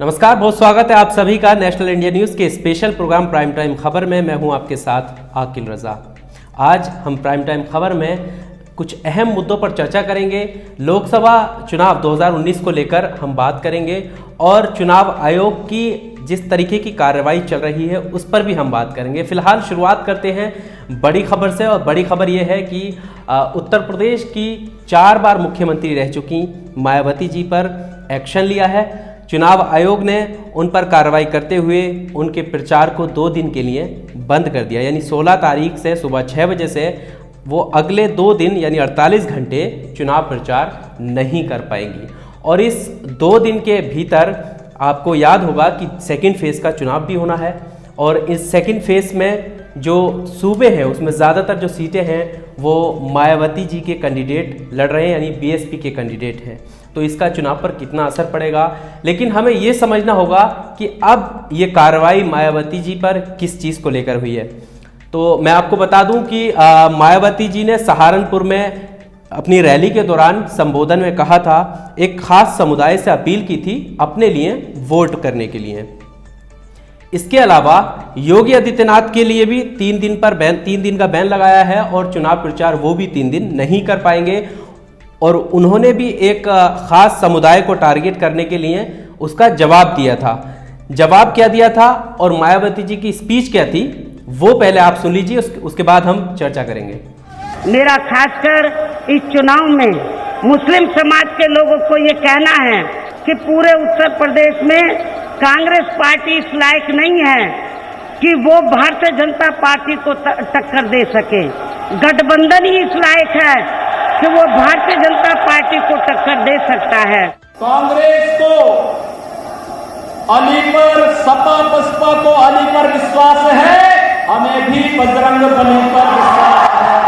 नमस्कार, बहुत स्वागत है आप सभी का नेशनल इंडिया न्यूज़ के स्पेशल प्रोग्राम प्राइम टाइम खबर में। मैं हूं आपके साथ आकिल रजा। आज हम प्राइम टाइम खबर में कुछ अहम मुद्दों पर चर्चा करेंगे। लोकसभा चुनाव 2019 को लेकर हम बात करेंगे और चुनाव आयोग की जिस तरीके की कार्रवाई चल रही है उस पर भी हम बात करेंगे। फिलहाल शुरुआत करते हैं बड़ी खबर से, और बड़ी खबर यह है कि उत्तर प्रदेश की 4 बार मुख्यमंत्री रह चुकी मायावती जी पर एक्शन लिया है। चुनाव आयोग ने उन पर कार्रवाई करते हुए उनके प्रचार को 2 दिन के लिए बंद कर दिया, यानी 16 तारीख से सुबह 6 बजे से वो अगले 2 दिन यानी 48 घंटे चुनाव प्रचार नहीं कर पाएंगी। और इस 2 दिन के भीतर आपको याद होगा कि सेकंड फेज़ का चुनाव भी होना है, और इस सेकंड फेज़ में जो सूबे हैं उसमें ज़्यादातर जो सीटें हैं वो मायावती जी के कैंडिडेट लड़ रहे हैं, यानी बीएसपी के कैंडिडेट हैं। तो इसका चुनाव पर कितना असर पड़ेगा, लेकिन हमें ये समझना होगा कि अब ये कार्रवाई मायावती जी पर किस चीज़ को लेकर हुई है। तो मैं आपको बता दूं कि मायावती जी ने सहारनपुर में अपनी रैली के दौरान संबोधन में कहा था, एक खास समुदाय से अपील की थी अपने लिए वोट करने के लिए। इसके अलावा योगी आदित्यनाथ के लिए भी 3 दिन का बैन लगाया है, और चुनाव प्रचार वो भी 3 दिन नहीं कर पाएंगे। और उन्होंने भी एक खास समुदाय को टारगेट करने के लिए उसका जवाब दिया था। जवाब क्या दिया था और मायावती जी की स्पीच क्या थी वो पहले आप सुन लीजिए, उसके बाद हम चर्चा करेंगे। मेरा खासकर इस चुनाव में मुस्लिम समाज के लोगों को ये कहना है कि पूरे उत्तर प्रदेश में कांग्रेस पार्टी इस लायक नहीं है कि वो भारतीय जनता पार्टी को टक्कर दे सके। गठबंधन ही इस लायक है कि वो भारतीय जनता पार्टी को टक्कर दे सकता है। कांग्रेस को अली पर, सपा बसपा को अली पर विश्वास है, हमें भी बजरंग बली पर विश्वास है।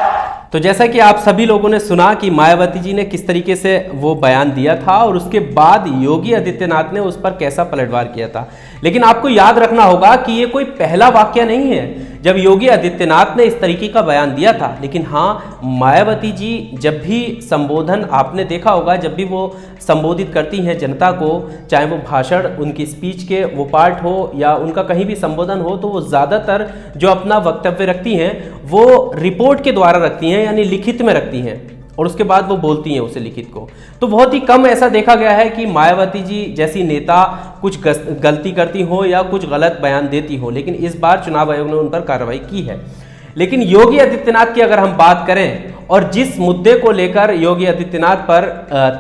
तो जैसा कि आप सभी लोगों ने सुना कि मायावती जी ने किस तरीके से वो बयान दिया था और उसके बाद योगी आदित्यनाथ ने उस पर कैसा पलटवार किया था। लेकिन आपको याद रखना होगा कि ये कोई पहला वाकया नहीं है जब योगी आदित्यनाथ ने इस तरीके का बयान दिया था। लेकिन हाँ, मायावती जी जब भी संबोधन आपने देखा होगा, जब भी वो संबोधित करती हैं जनता को, चाहे वो भाषण, उनकी स्पीच के वो पार्ट हो या उनका कहीं भी संबोधन हो, तो वो ज़्यादातर जो अपना वक्तव्य रखती हैं वो रिपोर्ट के द्वारा रखती हैं, यानी लिखित में रखती हैं, और उसके बाद वो बोलती हैं उसे लिखित को। तो बहुत ही कम ऐसा देखा गया है कि मायावती जी जैसी नेता कुछ गलती करती हो या कुछ गलत बयान देती हो, लेकिन इस बार चुनाव आयोग ने उन पर कार्रवाई की है। लेकिन योगी आदित्यनाथ की अगर हम बात करें, और जिस मुद्दे को लेकर योगी आदित्यनाथ पर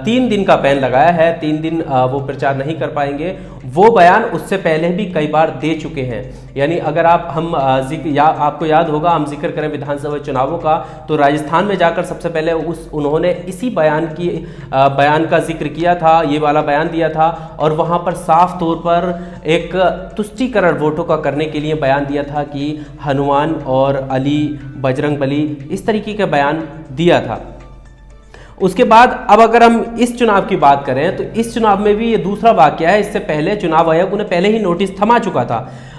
3 दिन का बैन लगाया है, 3 दिन वो प्रचार नहीं कर पाएंगे, वो बयान उससे पहले भी कई बार दे चुके हैं। यानी अगर आपको याद होगा, हम जिक्र करें विधानसभा चुनावों का, तो राजस्थान में जाकर सबसे पहले उन्होंने इसी बयान का जिक्र किया था, ये वाला बयान दिया था, और वहाँ पर साफ तौर पर एक तुष्टीकरण वोटों का करने के लिए बयान दिया था कि हनुमान और अली, बजरंग बली, इस तरीके का बयान दिया था। उसके बाद अब अगर हम इस चुनाव की बात करें तो इस चुनाव में भी ये दूसरा वाकया है। इससे पहले चुनाव आयोग उन्हें पहले ही नोटिस थमा चुका था।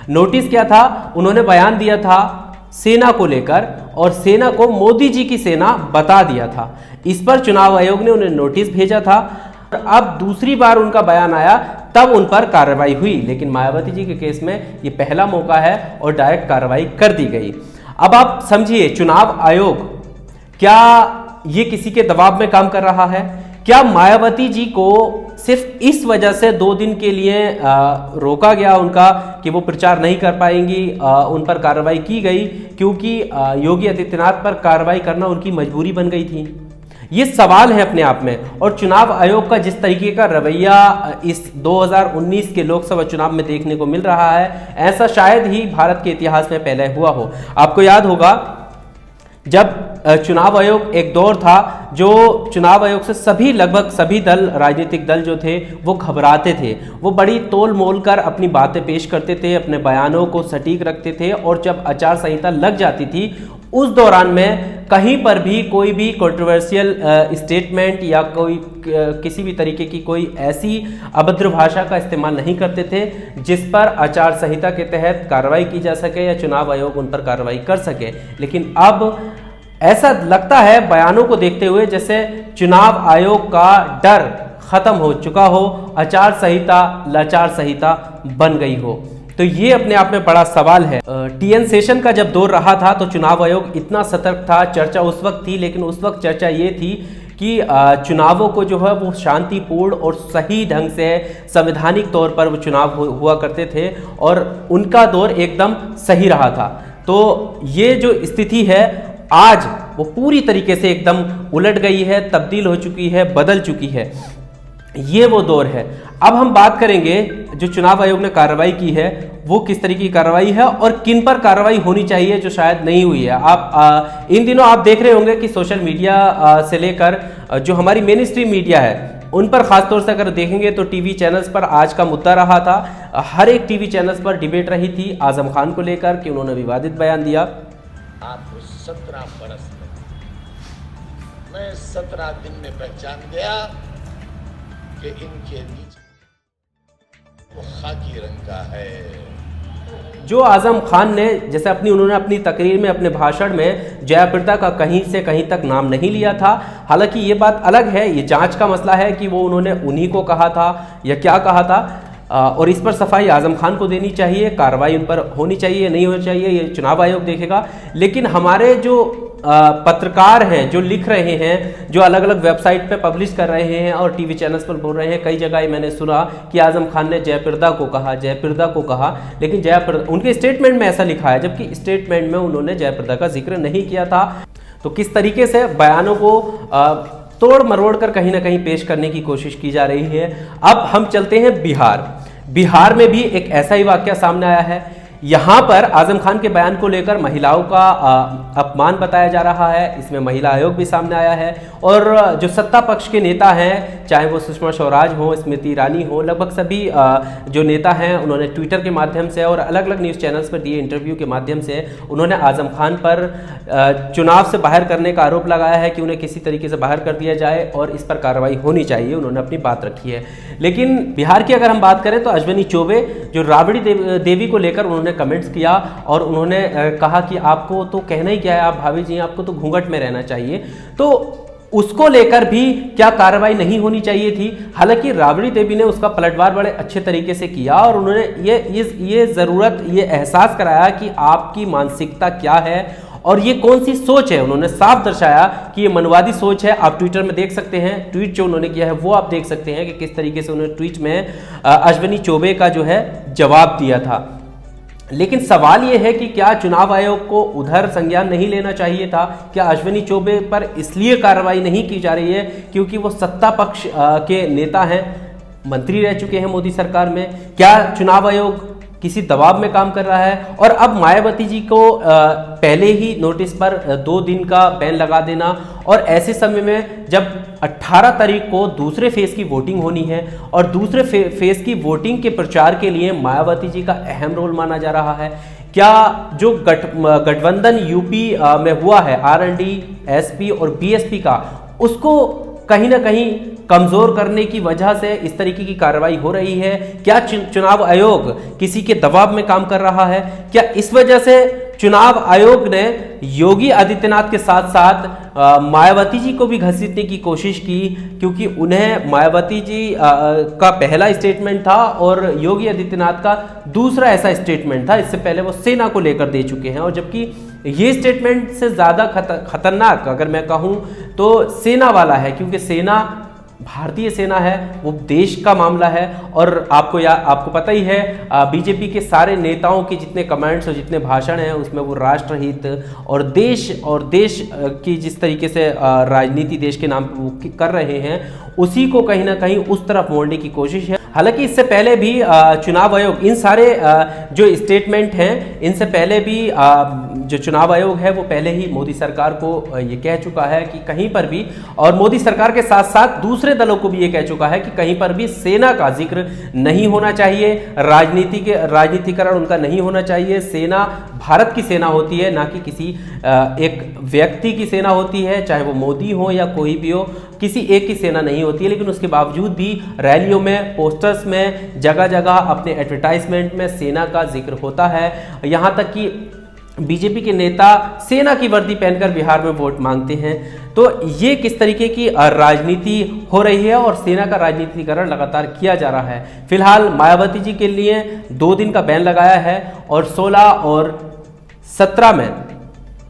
नोटिस क्या था, उन्होंने बयान दिया था सेना को लेकर, और सेना को मोदी जी की सेना बता दिया था। इस पर चुनाव आयोग ने उन्हें नोटिस भेजा था। अब दूसरी बार उनका बयान आया, तब उन पर कार्रवाई हुई। लेकिन मायावती जी के केस में ये पहला मौका है और डायरेक्ट कार्रवाई कर दी गई। अब आप समझिए, चुनाव आयोग क्या ये किसी के दबाव में काम कर रहा है? क्या मायावती जी को सिर्फ इस वजह से 2 दिन के लिए रोका गया उनका कि वो प्रचार नहीं कर पाएंगी, उन पर कार्रवाई की गई क्योंकि योगी आदित्यनाथ पर कार्रवाई करना उनकी मजबूरी बन गई थी? ये सवाल है अपने आप में। और चुनाव आयोग का जिस तरीके का रवैया इस 2019 के लोकसभा चुनाव में देखने को मिल रहा है, ऐसा शायद ही भारत के इतिहास में पहले हुआ हो। आपको याद होगा जब चुनाव आयोग एक दौर था जो चुनाव आयोग से लगभग सभी राजनीतिक दल जो थे वो घबराते थे। वो बड़ी तोल मोल कर अपनी बातें पेश करते थे, अपने बयानों को सटीक रखते थे, और जब आचार संहिता लग जाती थी उस दौरान में कहीं पर भी कोई भी कंट्रोवर्शियल स्टेटमेंट या किसी भी तरीके की कोई ऐसी अभद्र भाषा का इस्तेमाल नहीं करते थे जिस पर आचार संहिता के तहत कार्रवाई की जा सके या चुनाव आयोग उन पर कार्रवाई कर सके। लेकिन अब ऐसा लगता है बयानों को देखते हुए जैसे चुनाव आयोग का डर खत्म हो चुका हो, आचार संहिता लाचार संहिता बन गई हो। तो ये अपने आप में बड़ा सवाल है। टीएन सेशन का जब दौर रहा था तो चुनाव आयोग इतना सतर्क था, चर्चा उस वक्त थी, लेकिन उस वक्त चर्चा ये थी कि चुनावों को जो है वो शांतिपूर्ण और सही ढंग से संवैधानिक तौर पर वो चुनाव हुआ करते थे और उनका दौर एकदम सही रहा था। तो ये जो स्थिति है आज वो पूरी तरीके से एकदम उलट गई है, तब्दील हो चुकी है, बदल चुकी है। ये वो दौर है। अब हम बात करेंगे जो चुनाव आयोग ने कार्रवाई की है वो किस तरीके की कार्रवाई है और किन पर कार्रवाई होनी चाहिए जो शायद नहीं हुई है। आप इन दिनों आप देख रहे होंगे कि सोशल मीडिया से लेकर जो हमारी मेन स्ट्रीम मीडिया है उन पर खासतौर से अगर देखेंगे तो टीवी चैनल्स पर आज का मुद्दा रहा था। हर एक टीवी चैनल्स पर डिबेट रही थी आजम खान को लेकर कि उन्होंने विवादित बयान दिया। आपको 17 बरस में मैं 17 दिन में पहचान गया कि इनके नीचे वो खाकी रंग का है। जो आजम खान ने जैसे उन्होंने अपनी तकरीर में अपने भाषण में जयाप्रदा का कहीं से कहीं तक नाम नहीं लिया था। हालांकि ये बात अलग है, ये जांच का मसला है कि वो उन्होंने उन्हीं को कहा था या क्या कहा था, और इस पर सफाई आजम खान को देनी चाहिए, कार्रवाई उन पर होनी चाहिए नहीं होनी चाहिए ये चुनाव आयोग देखेगा। लेकिन हमारे जो पत्रकार हैं जो लिख रहे हैं, जो अलग अलग वेबसाइट पे पब्लिश कर रहे हैं और टीवी चैनल्स पर बोल रहे हैं, कई जगह मैंने सुना कि आजम खान ने जयाप्रदा को कहा, लेकिन जयाप्रदा उनके स्टेटमेंट में ऐसा लिखा है जबकि स्टेटमेंट में उन्होंने जयाप्रदा का जिक्र नहीं किया था। तो किस तरीके से बयानों को तोड़ मरोड़ कर कहीं ना कहीं पेश करने की कोशिश की जा रही है। अब हम चलते हैं बिहार में भी एक ऐसा ही वाकया सामने आया है। यहाँ पर आजम खान के बयान को लेकर महिलाओं का अपमान बताया जा रहा है, इसमें महिला आयोग भी सामने आया है और जो सत्ता पक्ष के नेता हैं, चाहे वो सुषमा स्वराज हो, स्मृति ईरानी हो, लगभग सभी जो नेता हैं उन्होंने ट्विटर के माध्यम से और अलग अलग न्यूज़ चैनल्स पर दिए इंटरव्यू के माध्यम से उन्होंने आजम खान पर चुनाव से बाहर करने का आरोप लगाया है कि उन्हें किसी तरीके से बाहर कर दिया जाए और इस पर कार्रवाई होनी चाहिए। उन्होंने अपनी बात रखी है। लेकिन बिहार की अगर हम बात करें तो अश्विनी चौबे जो राबड़ी देवी को लेकर उन्होंने कमेंट्स किया और उन्होंने कहा कि आपको तो कहना ही क्या है, आप भाभी जी आपको तो घूंघट में रहना चाहिए। तो उसको लेकर भी क्या कार्रवाई नहीं होनी चाहिए थी? हालांकि राबड़ी देवी ने उसका पलटवार बड़े अच्छे तरीके से किया और उन्होंने ये एहसास कराया कि आपकी मानसिकता क्या है और ये कौन सी सोच है। उन्होंने साफ दर्शाया कि ये मनवादी सोच है। आप ट्विटर में देख सकते हैं, ट्वीट जो उन्होंने किया है वो आप देख सकते हैं कि किस तरीके से उन्होंने ट्वीट में अश्विनी चौबे का जो है जवाब दिया था। लेकिन सवाल यह है कि क्या चुनाव आयोग को उधर संज्ञान नहीं लेना चाहिए था? क्या अश्विनी चौबे पर इसलिए कार्रवाई नहीं की जा रही है क्योंकि वो सत्ता पक्ष के नेता हैं, मंत्री रह चुके हैं मोदी सरकार में? क्या चुनाव आयोग किसी दबाव में काम कर रहा है? और अब मायावती जी को पहले ही नोटिस पर 2 दिन का बैन लगा देना और ऐसे समय में जब 18 तारीख को दूसरे फेज की वोटिंग होनी है और दूसरे फेज की वोटिंग के प्रचार के लिए मायावती जी का अहम रोल माना जा रहा है। क्या जो गठबंधन यूपी में हुआ है आरएलडी, एसपी और बीएसपी का, उसको कहीं ना कहीं कमजोर करने की वजह से इस तरीके की कार्रवाई हो रही है? क्या चुनाव आयोग किसी के दबाव में काम कर रहा है? क्या इस वजह से चुनाव आयोग ने योगी आदित्यनाथ के साथ साथ मायावती जी को भी घसीटने की कोशिश की? क्योंकि उन्हें मायावती जी का पहला स्टेटमेंट था और योगी आदित्यनाथ का दूसरा ऐसा स्टेटमेंट था। इससे पहले वो सेना को लेकर दे चुके हैं और जबकि ये स्टेटमेंट से ज़्यादा खतरनाक अगर मैं कहूँ तो सेना वाला है, क्योंकि सेना भारतीय सेना है, वो देश का मामला है। और आपको पता ही है बीजेपी के सारे नेताओं के जितने कमेंट्स और जितने भाषण हैं उसमें वो राष्ट्रहित और देश की जिस तरीके से राजनीति देश के नाम पर वो कर रहे हैं, उसी को कहीं ना कहीं उस तरफ मोड़ने की कोशिश है। हालांकि इससे पहले भी चुनाव आयोग इन सारे जो स्टेटमेंट हैं, इनसे पहले भी जो चुनाव आयोग है वो पहले ही मोदी सरकार को ये कह चुका है कि कहीं पर भी, और मोदी सरकार के साथ साथ दूसरे दलों को भी ये कह चुका है कि कहीं पर भी सेना का जिक्र नहीं होना चाहिए, राजनीतिकरण उनका नहीं होना चाहिए। सेना भारत की सेना होती है, ना कि किसी एक व्यक्ति की सेना होती है, चाहे वो मोदी हो या कोई भी हो, किसी एक की सेना नहीं होती है। लेकिन उसके बावजूद भी रैलियों में, पोस्टर्स में, जगह जगह अपने एडवर्टाइजमेंट में सेना का जिक्र होता है। यहाँ तक कि बीजेपी के नेता सेना की वर्दी पहनकर बिहार में वोट मांगते हैं। तो ये किस तरीके की राजनीति हो रही है और सेना का राजनीतिकरण लगातार किया जा रहा है। फिलहाल मायावती जी के लिए 2 दिन का बैन लगाया है और 16 और 17 में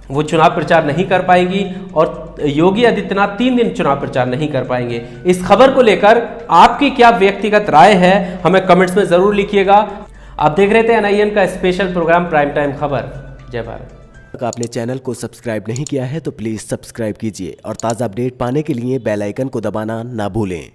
वो चुनाव प्रचार नहीं कर पाएंगी और योगी आदित्यनाथ 3 दिन चुनाव प्रचार नहीं कर पाएंगे। इस खबर को लेकर आपकी क्या व्यक्तिगत राय है, हमें कमेंट्स में जरूर लिखिएगा। आप देख रहे थे NIN का स्पेशल प्रोग्राम प्राइम टाइम खबर। जय भारत। अगर आपने चैनल को सब्सक्राइब नहीं किया है तो प्लीज़ सब्सक्राइब कीजिए और ताज़ा अपडेट पाने के लिए बेल आइकन को दबाना ना भूलें।